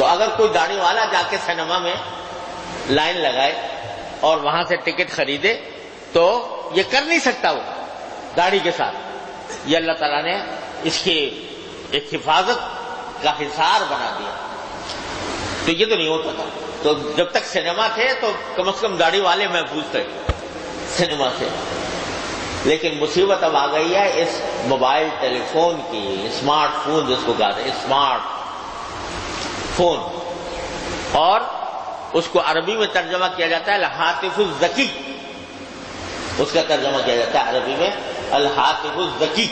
تو اگر کوئی داڑھی والا جا کے سینما میں لائن لگائے اور وہاں سے ٹکٹ خریدے تو یہ کر نہیں سکتا وہ داڑھی کے ساتھ. یہ اللہ تعالیٰ نے اس کی ایک حفاظت کا حصار بنا دیا. تو یہ تو نہیں ہوتا تھا. تو جب تک سینما تھے تو کم از کم داڑھی والے محفوظ تھے سینما سے. لیکن مصیبت اب آ گئی ہے اس موبائل ٹیلی فون کی, اسمارٹ فون جس کو کہتے ہیں اسمارٹ فون, اور اس کو عربی میں ترجمہ کیا جاتا ہے الہاتف الذکی. اس کا ترجمہ کیا جاتا ہے عربی میں الہاتف الذکی.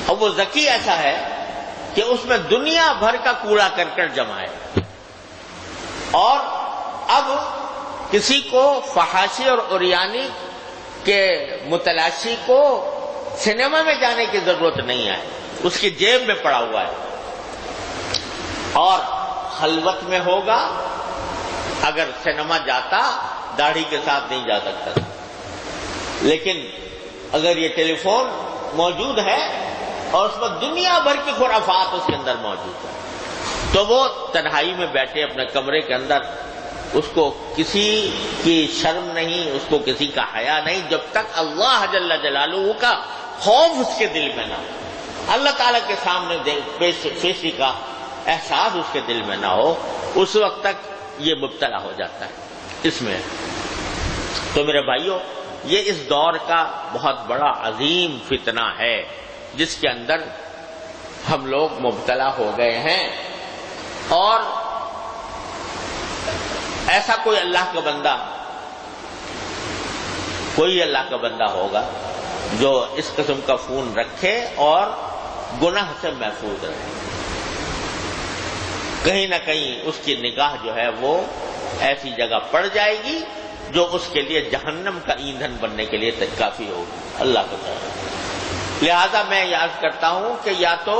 اب وہ ذکی ایسا ہے کہ اس میں دنیا بھر کا کوڑا کرکٹ جمع ہے, اور اب کسی کو فحاشی اور عریانی کے متلاشی کو سینما میں جانے کی ضرورت نہیں ہے, اس کی جیب میں پڑا ہوا ہے, اور خلوت میں ہوگا. اگر سینما جاتا داڑھی کے ساتھ نہیں جا سکتا, لیکن اگر یہ ٹیلی فون موجود ہے اور اس میں دنیا بھر کی خرافات اس کے اندر موجود ہے, تو وہ تنہائی میں بیٹھے اپنے کمرے کے اندر, اس کو کسی کی شرم نہیں, اس کو کسی کا حیا نہیں, جب تک اللہ جل جلالہ کا خوف اس کے دل میں نہ ہو, اللہ تعالیٰ کے سامنے پیشی کا احساس اس کے دل میں نہ ہو, اس وقت تک یہ مبتلا ہو جاتا ہے اس میں. تو میرے بھائیوں, یہ اس دور کا بہت بڑا عظیم فتنہ ہے جس کے اندر ہم لوگ مبتلا ہو گئے ہیں. اور ایسا کوئی اللہ کا بندہ ہوگا جو اس قسم کا فون رکھے اور گناہ سے محفوظ رہے. کہیں نہ کہیں اس کی نگاہ جو ہے وہ ایسی جگہ پڑ جائے گی جو اس کے لیے جہنم کا ایندھن بننے کے لیے کافی ہوگی, اللہ کو چاہے. لہذا میں یاد کرتا ہوں کہ یا تو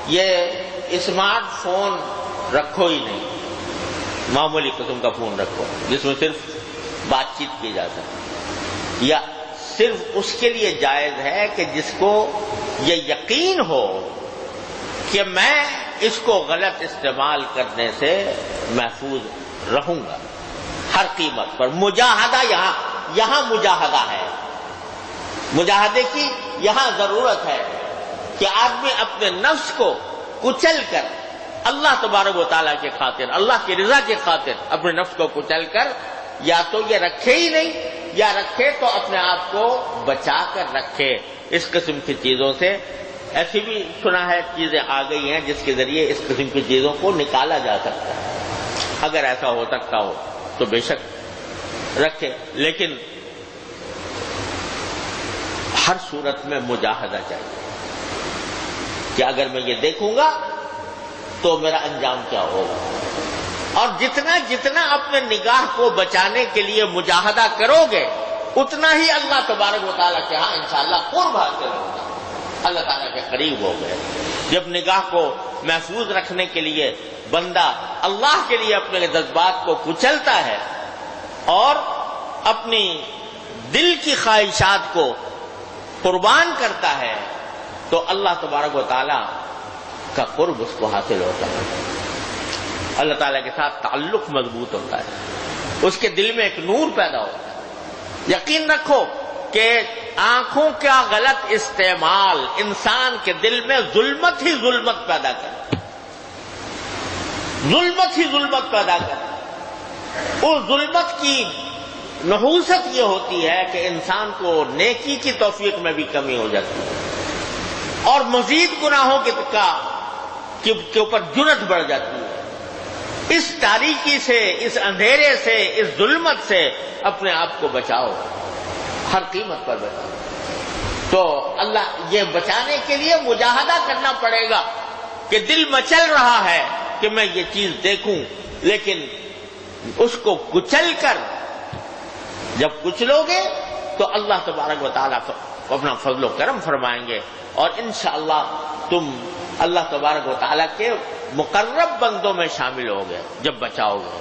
یہ اسمارٹ فون رکھو ہی نہیں, معمولی قسم کا فون رکھو جس میں صرف بات چیت کی جا سکے, یا صرف اس کے لیے جائز ہے کہ جس کو یہ یقین ہو کہ میں اس کو غلط استعمال کرنے سے محفوظ رہوں گا ہر قیمت پر. مجاہدہ یہاں مجاہدہ ہے, مجاہدے کی یہاں ضرورت ہے کہ آدمی اپنے نفس کو کچل کر اللہ تبارک و تعالیٰ کے خاطر, اللہ کی رضا کے خاطر اپنے نفس کو کچل کر یا تو یہ رکھے ہی نہیں, یا رکھے تو اپنے آپ کو بچا کر رکھے اس قسم کی چیزوں سے. ایسی بھی سنا ہے چیزیں آ گئی ہیں جس کے ذریعے اس قسم کی چیزوں کو نکالا جا سکتا ہے. اگر ایسا ہو سکتا ہو تو بے شک رکھے, لیکن ہر صورت میں مجاہدہ چاہیے کہ اگر میں یہ دیکھوں گا تو میرا انجام کیا ہوگا. اور جتنا اپنے نگاہ کو بچانے کے لیے مجاہدہ کرو گے اتنا ہی اللہ تبارک و تعالیٰ کے ہاں انشاءاللہ قرب حاصل ہوگا, اللہ تعالیٰ کے قریب ہو گئے. جب نگاہ کو محفوظ رکھنے کے لیے بندہ اللہ کے لیے اپنے جذبات کو کچلتا ہے اور اپنی دل کی خواہشات کو قربان کرتا ہے تو اللہ تبارک و تعالیٰ کا قرب اس کو حاصل ہوتا ہے, اللہ تعالیٰ کے ساتھ تعلق مضبوط ہوتا ہے, اس کے دل میں ایک نور پیدا ہوتا ہے. یقین رکھو کہ آنکھوں کا غلط استعمال انسان کے دل میں ظلمت ہی ظلمت پیدا کرتا ہے, ظلمت ہی ظلمت پیدا کرتا ہے. اس ظلمت کی نحوست یہ ہوتی ہے کہ انسان کو نیکی کی توفیق میں بھی کمی ہو جاتی ہے اور مزید گناہوں کے اوپر جرأت بڑھ جاتی ہے. اس تاریکی سے, اس اندھیرے سے, اس ظلمت سے اپنے آپ کو بچاؤ, ہر قیمت پر بچاؤ. تو اللہ یہ بچانے کے لیے مجاہدہ کرنا پڑے گا کہ دل مچل رہا ہے کہ میں یہ چیز دیکھوں, لیکن اس کو کچل کر جب کچلو گے تو اللہ تبارک و تعالیٰ اپنا فضل و کرم فرمائیں گے اور انشاءاللہ تم اللہ تبارک و تعالیٰ کے مقرب بندوں میں شامل ہوگے جب بچاؤ گے.